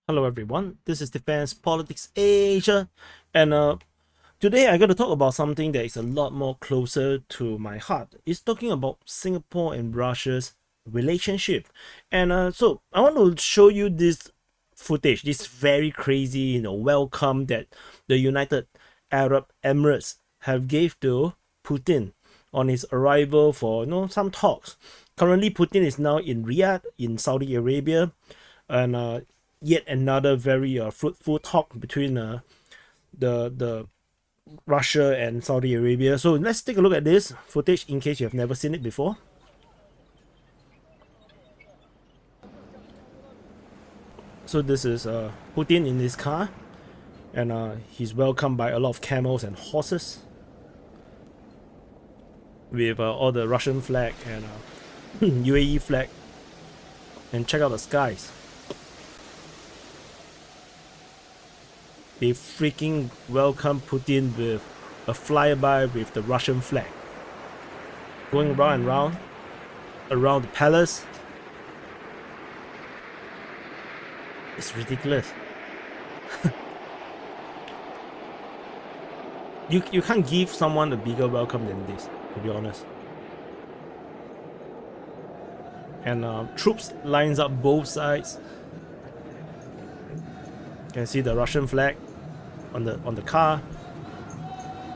Hello everyone, this is Defense Politics Asia, and today I'm going to talk about something that is a lot more closer to my heart. It's talking about Singapore and Russia's relationship. And so I want to show you this footage, this very crazy, welcome that the United Arab Emirates have gave to Putin on his arrival for some talks. Currently, Putin is now in Riyadh in Saudi Arabia, and yet another very fruitful talk between the Russia and Saudi Arabia. So let's take a look at this footage in case you have never seen it before. So this is Putin in his car, and he's welcomed by a lot of camels and horses with all the Russian flag and UAE flag. And check out the skies. They freaking welcome Putin with a flyby with the Russian flag. Going round and round around the palace. It's ridiculous. You can't give someone a bigger welcome than this, to be honest. And troops lines up both sides. You can see the Russian flag on the car.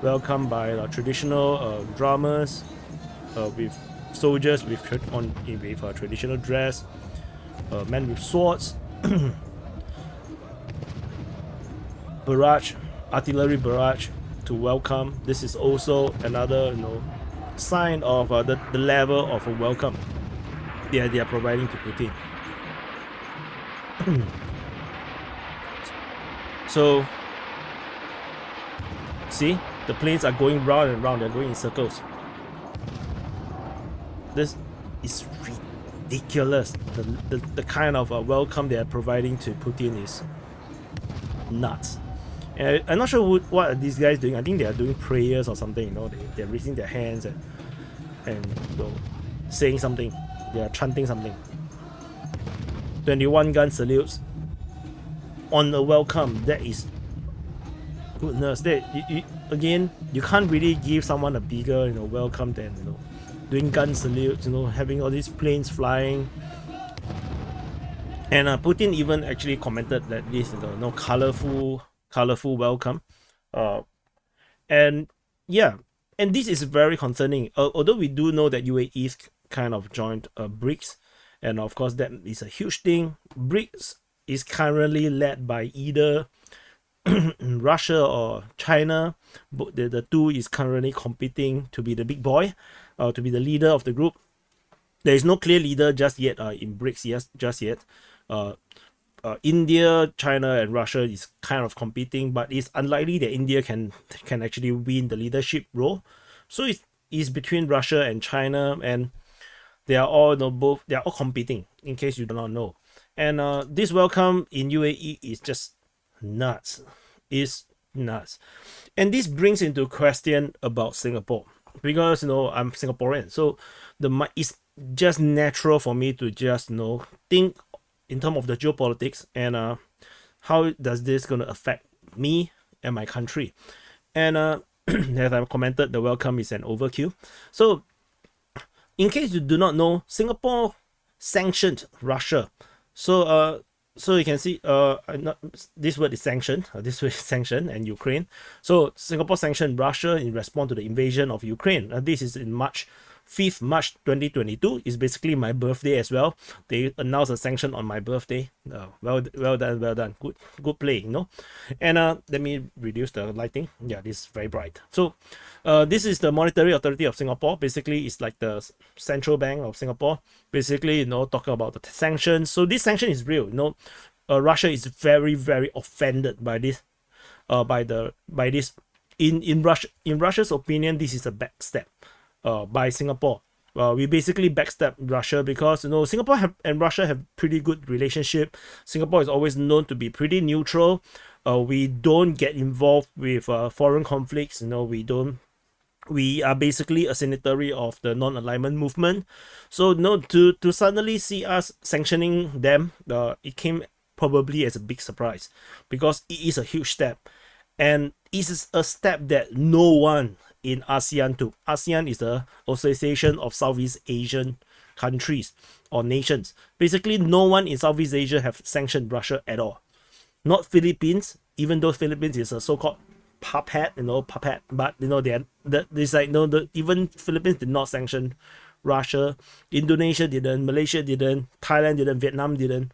Welcomed by traditional drummers, with soldiers with traditional dress, men with swords, barrage, artillery barrage to welcome. This is also another sign of the level of a welcome they are providing to Putin. So see, the planes are going round and round, they're going in circles. This is ridiculous. The kind of welcome they are providing to Putin is nuts. And I'm not sure what are these guys doing. I think they are doing prayers or something. They're raising their hands and saying something. They are chanting something. 21 gun salutes on the welcome. That is goodness. Again, you can't really give someone a bigger welcome than doing gun salutes, having all these planes flying. And Putin even actually commented that this colorful welcome, and yeah, and this is very concerning. Although we do know that UAE kind of joined BRICS, and of course that is a huge thing. BRICS is currently led by either Russia or China. But the two is currently competing to be the big boy, to be the leader of the group. There is no clear leader just yet in BRICS. Just yet. India, China, and Russia is kind of competing, but it's unlikely that India can actually win the leadership role. So it's between Russia and China, and they are all they are all competing. In case you do not know, and this welcome in UAE is just nuts. Is nuts, and this brings into question about Singapore, because I'm Singaporean, so it's just natural for me to just think in terms of the geopolitics and how does this gonna affect me and my country. And as I've commented, the welcome is an overkill. So in case you do not know, Singapore sanctioned Russia. So you can see this word is sanctioned. This word is sanctioned, and Ukraine. So Singapore sanctioned Russia in response to the invasion of Ukraine. This is in March 5th March 2022. Is basically my birthday as well. They announced a sanction on my birthday. Well done, good play, And let me reduce the lighting. Yeah, this is very bright. So this is the Monetary Authority of Singapore. Basically, it's like the central bank of Singapore. Basically, talking about the sanctions. So this sanction is real. Russia is very, very offended by this. By this. In Russia's opinion, this is a backstep by Singapore. We basically backstab Russia because Singapore and Russia have pretty good relationship. Singapore is always known to be pretty neutral. We don't get involved with foreign conflicts. We are basically a signatory of the non-alignment movement. So to suddenly see us sanctioning them, it came probably as a big surprise, because it is a huge step, and it is a step that no one in ASEAN took. ASEAN is the Association of Southeast Asian countries or nations. Basically, no one in Southeast Asia have sanctioned Russia at all. Not Philippines, even though Philippines is a so-called puppet, but there's like even Philippines did not sanction Russia, Indonesia didn't, Malaysia didn't, Thailand didn't, Vietnam didn't.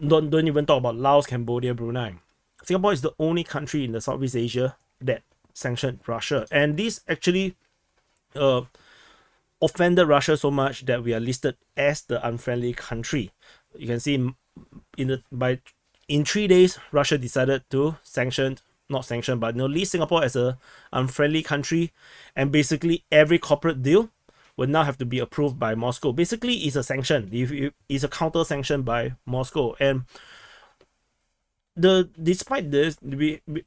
Don't even talk about Laos, Cambodia, Brunei. Singapore is the only country in the Southeast Asia that sanctioned Russia, and this actually offended Russia so much that we are listed as the unfriendly country. You can see in 3 days, Russia decided to list Singapore as a unfriendly country, and basically every corporate deal will now have to be approved by Moscow. Basically, it's a sanction. It's a counter sanction by Moscow, and despite this,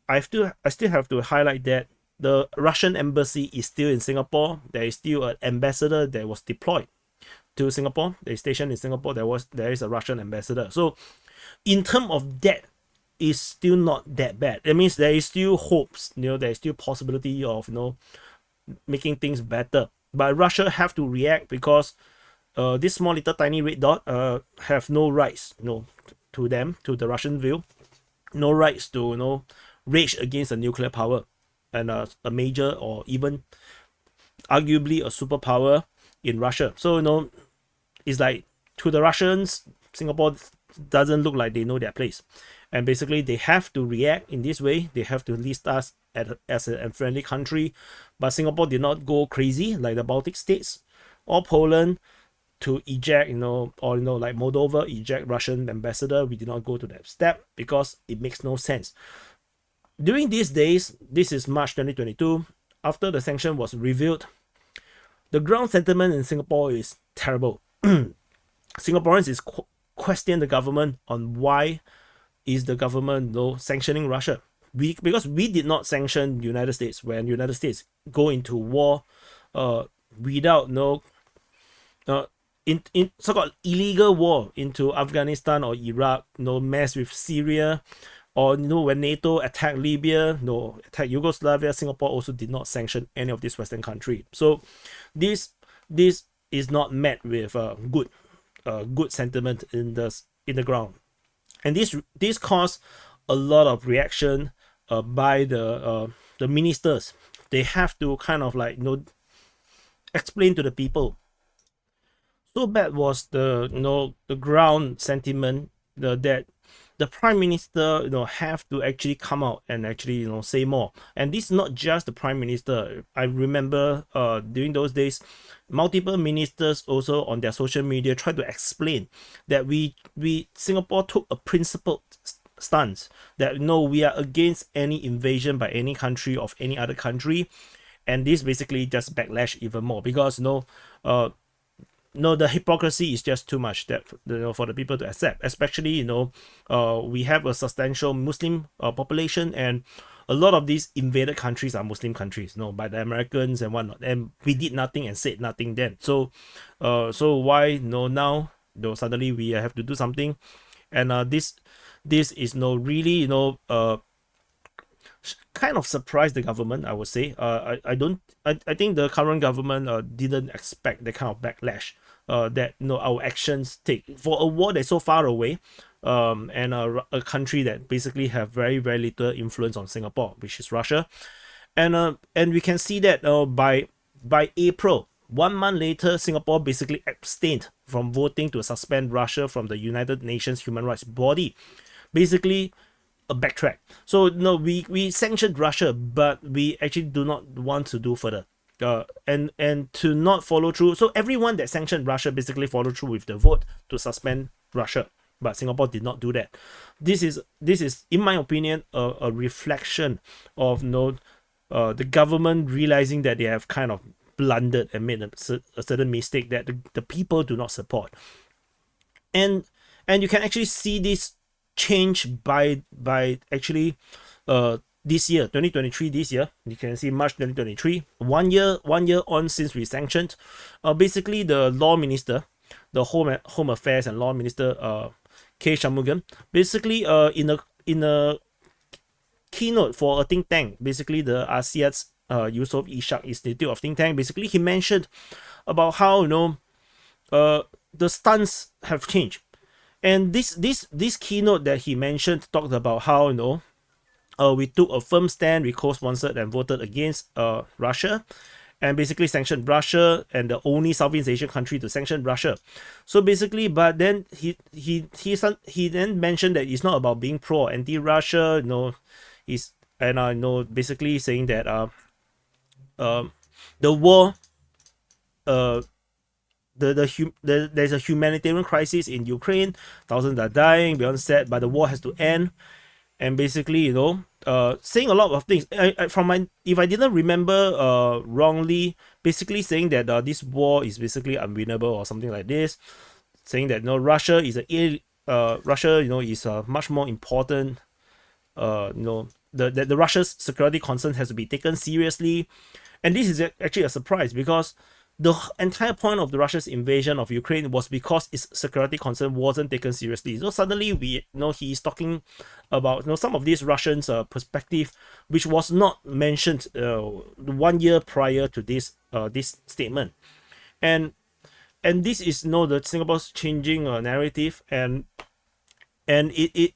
I still have to highlight that the Russian embassy is still in Singapore. There is still an ambassador that was deployed to Singapore. They is stationed in Singapore. There is a Russian ambassador. So in terms of that, it's still not that bad. It means there is still hopes. There is still possibility of making things better. But Russia have to react, because this small little tiny red dot have no rights, to the Russian view, no rights to rage against a nuclear power and a major or even arguably a superpower in Russia. So it's like, to the Russians, Singapore doesn't look like they know their place, and basically they have to react in this way. They have to list us as an unfriendly country, but Singapore did not go crazy like the Baltic states or Poland to eject, or like Moldova eject Russian ambassador. We did not go to that step because it makes no sense. During these days, this is March 2022, after the sanction was revealed, the ground sentiment in Singapore is terrible. Singaporeans is question the government on why is the government sanctioning Russia. Because we did not sanction United States when United States go into war without in so-called illegal war into Afghanistan or Iraq, mess with Syria, or when NATO attacked Libya, attacked Yugoslavia. Singapore also did not sanction any of these Western countries. So this is not met with good sentiment in the ground, and this caused a lot of reaction by the ministers. They have to kind of like explain to the people. So bad was the ground sentiment that the Prime Minister have to actually come out and actually say more. And this is not just the Prime Minister. I remember during those days, multiple ministers also on their social media tried to explain that Singapore took a principled stance that we are against any invasion by any country of any other country, and this basically just backlash even more, because the hypocrisy is just too much that for the people to accept. Especially we have a substantial Muslim population, and a lot of these invaded countries are Muslim countries, by the Americans and whatnot, and we did nothing and said nothing then. So why now suddenly we have to do something? And this is really kind of surprised the government, I would say. I think the current government didn't expect the kind of backlash that our actions take for a war that's so far away, and a country that basically have very, very little influence on Singapore, which is Russia. And we can see that by April, 1 month later, Singapore basically abstained from voting to suspend Russia from the United Nations human rights body. Basically a backtrack. So we sanctioned Russia, but we actually do not want to do further. And to not follow through. So everyone that sanctioned Russia basically followed through with the vote to suspend Russia, but Singapore did not do that. This is in my opinion a reflection of the government realizing that they have kind of blundered and made a certain mistake that the people do not support. And you can actually see this change by actually this year, 2023, this year. You can see March 2023, one year on since we sanctioned. Basically the law minister, the home affairs and law minister K. Shanmugam, basically in a keynote for a think tank, basically the ASEAN's Yusof Ishak Institute of Think Tank, basically he mentioned about how the stance have changed. And this keynote that he mentioned talked about how we took a firm stand, we co-sponsored and voted against Russia, and basically sanctioned Russia, and the only Southeast Asian country to sanction Russia. So basically, but then he then mentioned that it's not about being pro or anti-Russia, he's and basically saying that the war, there's a humanitarian crisis in Ukraine, thousands are dying beyond said, but the war has to end. And basically, saying a lot of things. If I didn't remember wrongly, basically saying that this war is basically unwinnable or something like this. Saying that Russia is is much more important. The Russia's security concern has to be taken seriously, and this is actually a surprise because the entire point of the Russia's invasion of Ukraine was because its security concern wasn't taken seriously. So suddenly he's talking about some of these Russians' perspective, which was not mentioned 1 year prior to this statement, and this is the Singapore's changing narrative, and it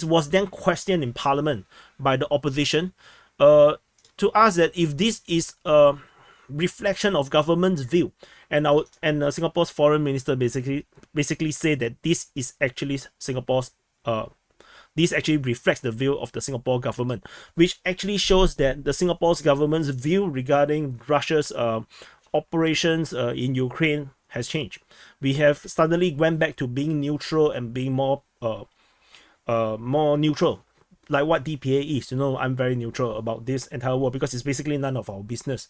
was then questioned in Parliament by the opposition to ask that if this is a reflection of government's view, and Singapore's foreign minister basically said that this is actually Singapore's this actually reflects the view of the Singapore government, which actually shows that the Singapore's government's view regarding Russia's operations in Ukraine has changed. We have suddenly went back to being neutral and being more neutral, like what DPA is. I'm very neutral about this entire war because it's basically none of our business.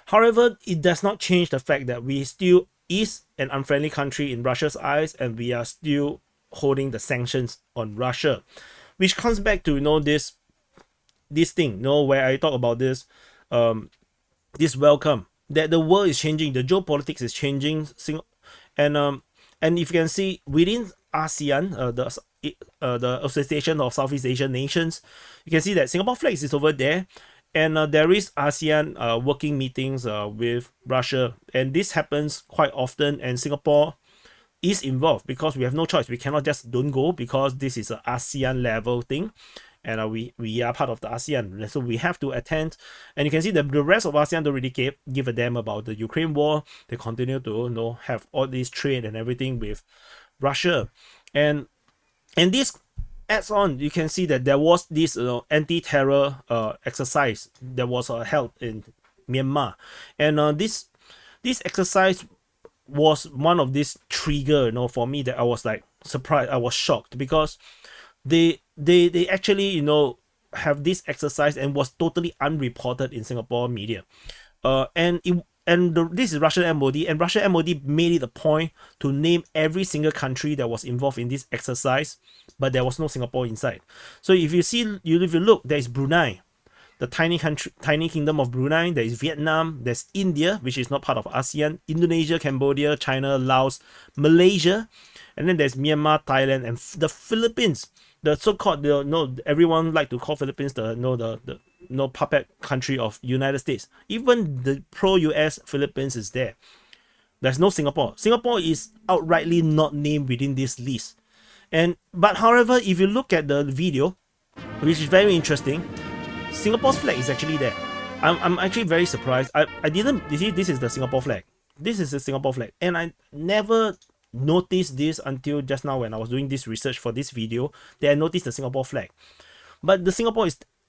However, it does not change the fact that we still is an unfriendly country in Russia's eyes, and we are still holding the sanctions on Russia, which comes back to this thing, where I talk about this welcome that the world is changing, the geopolitics is changing, and if you can see within ASEAN, the Association of Southeast Asian Nations, you can see that Singapore flag is over there, and there is ASEAN working meetings with Russia, and this happens quite often, and Singapore is involved because we have no choice. We cannot just don't go because this is an ASEAN level thing, and we are part of the ASEAN, so we have to attend. And you can see that the rest of ASEAN don't really give a damn about the Ukraine war. They continue to have all this trade and everything with Russia, and this adds on. You can see that there was this anti-terror exercise that was held in Myanmar, and this exercise was one of this trigger for me that I was like surprised. I was shocked because they actually have this exercise and was totally unreported in Singapore media, this is Russian MOD, and Russian MOD made it a point to name every single country that was involved in this exercise, but there was no Singapore inside. So if you look, there is Brunei, the tiny kingdom of Brunei. There is Vietnam, there's India, which is not part of ASEAN, Indonesia, Cambodia, China, Laos, Malaysia, and then there's Myanmar, Thailand, and the Philippines. The so-called everyone like to call Philippines the puppet country of United States. Even the pro-US Philippines is there. There's no Singapore. Singapore is outrightly not named within this list. But however, if you look at the video, which is very interesting, Singapore's flag is actually there. I'm actually very surprised. I didn't you see, this is the Singapore flag. This is the Singapore flag, and I never noticed this until just now when I was doing this research for this video, that I noticed the Singapore flag. But the Singapore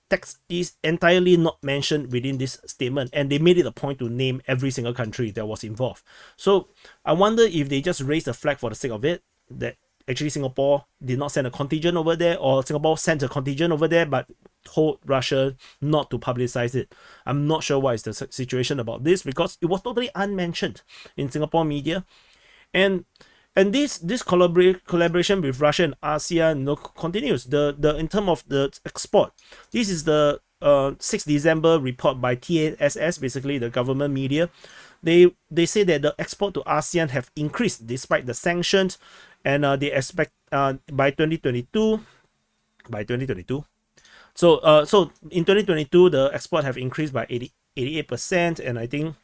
text is entirely not mentioned within this statement, and they made it a point to name every single country that was involved. So I wonder if they just raised the flag for the sake of it, that actually Singapore did not send a contingent over there, or Singapore sent a contingent over there but told Russia not to publicize it. I'm not sure what is the situation about this, because it was totally unmentioned in Singapore media. And this collaboration with Russia and ASEAN continues. The in terms of the export, this is the 6 December report by TASS, basically the government media, they say that the export to ASEAN have increased despite the sanctions, and they expect by 2022, so in 2022 the export have increased by 88%, and I think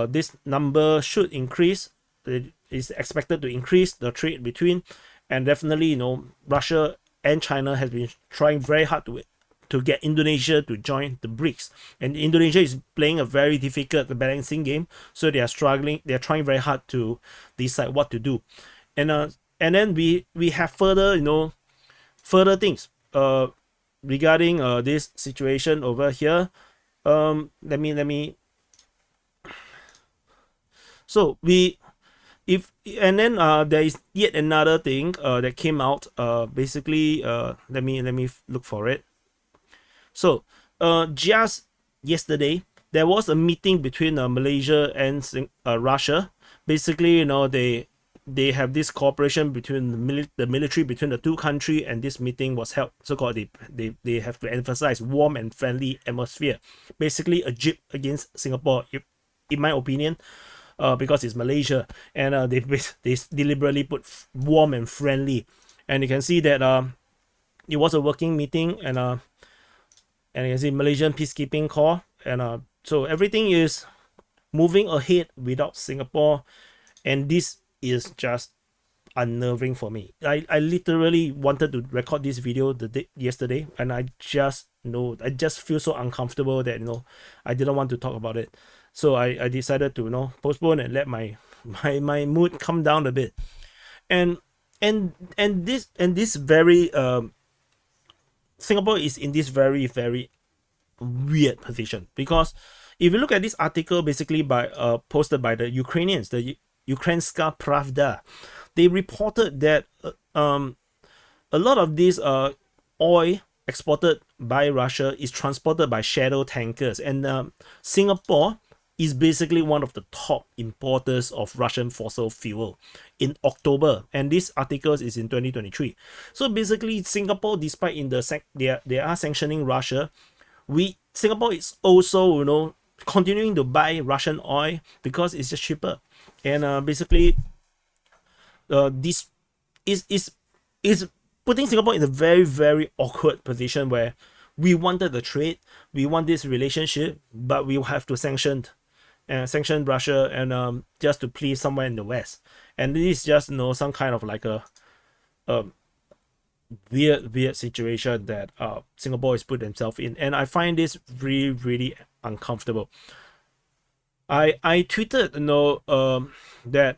this number should increase. It is expected to increase the trade between, and definitely, you know, Russia and China has been trying very hard to get Indonesia to join the BRICS, and Indonesia is playing a very difficult balancing game, so they are struggling. They are trying very hard to decide what to do, and then we have further, you know, further things regarding this situation over here. Let me so we if and then there is yet another thing that came out, basically, let me look for it. So just yesterday there was a meeting between Malaysia and Russia. Basically, you know, they have this cooperation between the military between the two countries, and this meeting was held, so-called, they have to emphasize warm and friendly atmosphere, basically a jib against Singapore, in my opinion, because it's Malaysia, and they deliberately put warm and friendly, and you can see that it was a working meeting, and you can see Malaysian peacekeeping corps, and so everything is moving ahead without Singapore, and this is just unnerving for me. I literally wanted to record this video yesterday, and I just feel so uncomfortable that, you know, I didn't want to talk about it. So I decided to, you know, postpone and let my mood come down a bit. And this very Singapore is in this very, very weird position, because if you look at this article, basically by posted by the Ukrainians, the Ukrainska Pravda, they reported that a lot of this oil exported by Russia is transported by shadow tankers, and Singapore is basically one of the top importers of Russian fossil fuel in October, and this article is in 2023. So basically, Singapore, despite in they are sanctioning Russia, Singapore is also, you know, continuing to buy Russian oil because it's just cheaper, and basically this is putting Singapore in a very, very awkward position where we wanted the trade, we want this relationship, but we will have to sanction Russia, and just to please somewhere in the West. And this is just, you know, some kind of like a weird situation that Singapore has put themselves in, and I find this really, really uncomfortable. I tweeted, you know, that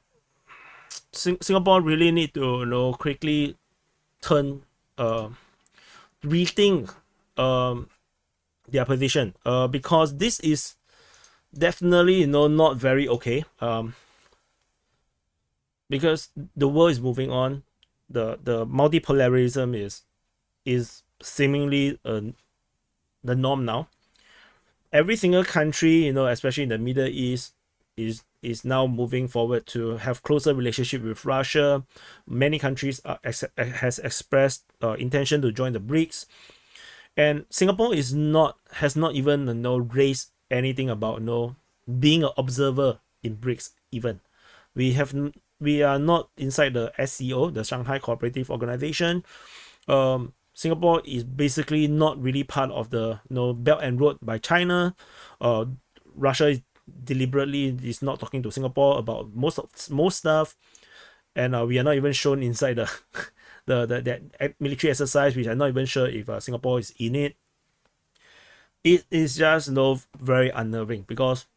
Singapore really need to, you know, quickly rethink their position, because this is definitely, you know, not very okay, because the world is moving on. The multipolarism is seemingly the norm now. Every single country, you know, especially in the Middle East, is now moving forward to have closer relationship with Russia. Many countries has expressed intention to join the BRICS, and Singapore has not even, you know, raised anything about, you know, being an observer in BRICS. Even we are not inside the SCO, the Shanghai Cooperative Organization. Singapore is basically not really part of the, you know, Belt and Road by China. Russia is deliberately not talking to Singapore about most stuff, and we are not even shown inside the that military exercise, which I'm not even sure if Singapore is in it. It is just, you know, very unnerving, because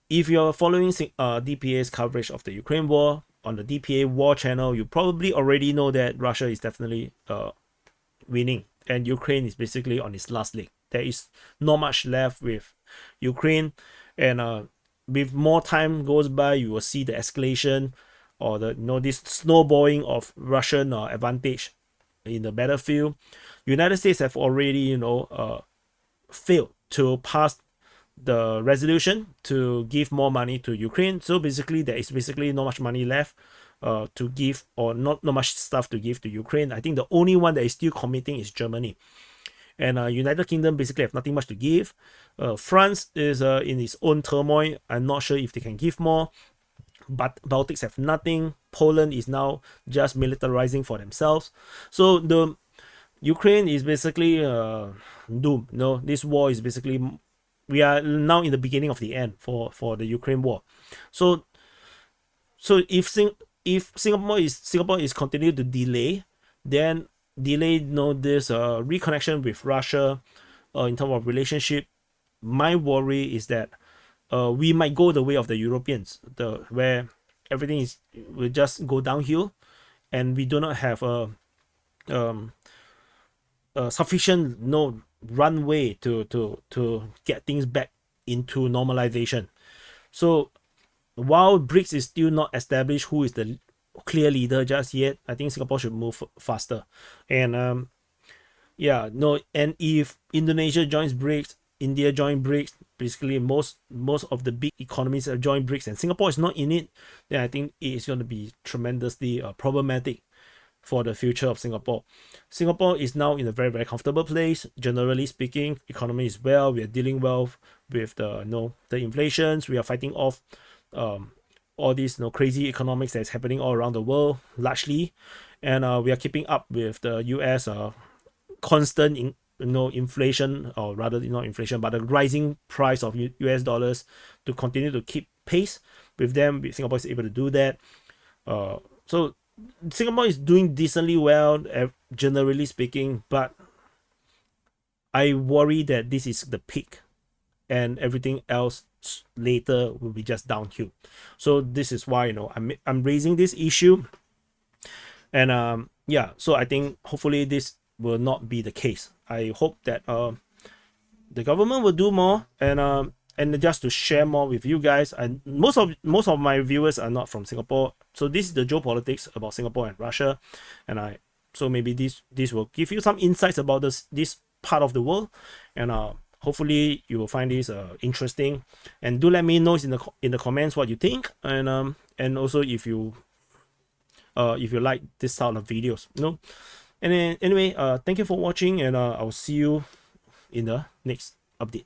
if you're following DPA's coverage of the Ukraine war on the DPA War channel, you probably already know that Russia is definitely winning, and Ukraine is basically on its last leg. There is not much left with Ukraine, and with more time goes by, you will see the escalation, or the, you know, this snowballing of Russian advantage in the battlefield. United States have already, you know, failed to pass the resolution to give more money to Ukraine. So basically, there is basically not much money left to give, or not much stuff to give to Ukraine. I think the only one that is still committing is Germany. and United Kingdom basically have nothing much to give. France is in its own turmoil. I'm not sure if they can give more. But Baltics have nothing. Poland is now just militarizing for themselves. So the Ukraine is basically doomed. No, this war is basically, we are now in the beginning of the end for the Ukraine war. So if Singapore is continuing to delay, then delay this reconnection with Russia in terms of relationship. My worry is that we might go the way of the Europeans, where everything will just go downhill, and we do not have a sufficient runway to get things back into normalization. So while BRICS is still not established who is the clear leader just yet, I think Singapore should move faster. And and if Indonesia joins BRICS, India join BRICS, basically most of the big economies have joined BRICS, and Singapore is not in it, then I think it is going to be tremendously problematic for the future of Singapore. Singapore is now in a very, very comfortable place. Generally speaking, economy is well. We are dealing well with the inflations. We are fighting off all these crazy economics that's happening all around the world largely, and we are keeping up with the US constant inflation, or rather not inflation, but the rising price of US dollars, to continue to keep pace with them. Singapore is able to do that. So Singapore is doing decently well, generally speaking, but I worry that this is the peak, and everything else later will be just downhill. So this is why I'm raising this issue, and so I think hopefully this will not be the case. I hope that the government will do more, and just to share more with you guys. And most of my viewers are not from Singapore, so this is the geopolitics about Singapore and Russia, and so maybe this will give you some insights about this part of the world, and hopefully you will find this interesting, and do let me know in the comments what you think, and also if you like this style of videos. And then, anyway, thank you for watching, and I'll see you in the next update.